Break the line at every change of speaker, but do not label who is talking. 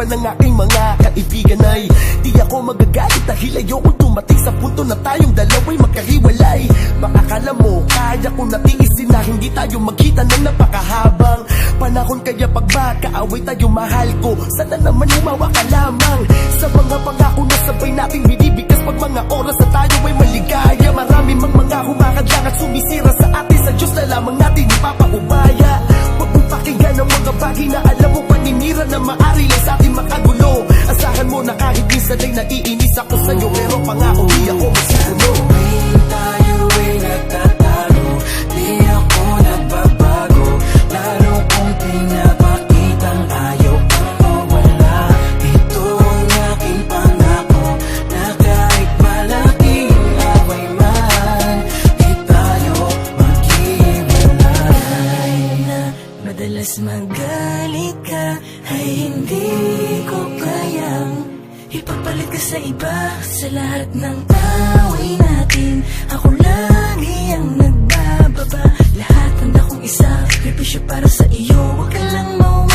pa ng aking mga kaibigan ay di ako magagalit dahil ayokong dumating sa punto na tayong dalawa'y magkahiwalay. Makakala mo, kaya ko natiisin na hindi tayo magkita ng napakahabang panahon. Kaya pag makaaway tayo mahal ko, sana naman umawa ka lamang sa mga pangako na sabay nating binibigkas pag mga oras na tayo ay maligaya. Marami mang mga humakadlang at sumisira sa atin, sa Diyos na lamang natin ipapaubaya. Huwag mong pakinggan ang mga bagay na alam mo paninira na maari lang sa atin makagulo. Asahan mo na kahit minsan ay naiinis ako sa'yo, pero pangako di ako masisulo.
Tayo ay nagtatalo, di ako nagbabago, lalo kong pinapakitang ayaw kang mawala. Ito ang aking pangako, na kahit malaking away man, di tayo maghiwalay. Na madalas magalit ka, ay hindi ko kayang ipapalit ka sa iba. Sa lahat ng away natin, ako lagi ang nagbababa. Lahat handa kong isakripisyo para sa iyo, huwag ka lang mawala.